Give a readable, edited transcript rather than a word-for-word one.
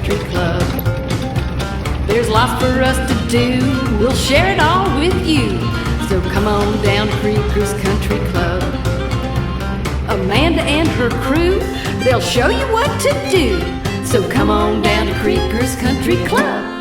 Country Club. There's lots for us to do, we'll share it all with you. So come on down to Creekers Country Club. Amanda and her crew, they'll show you what to do. So come on down to Creekers Country Club.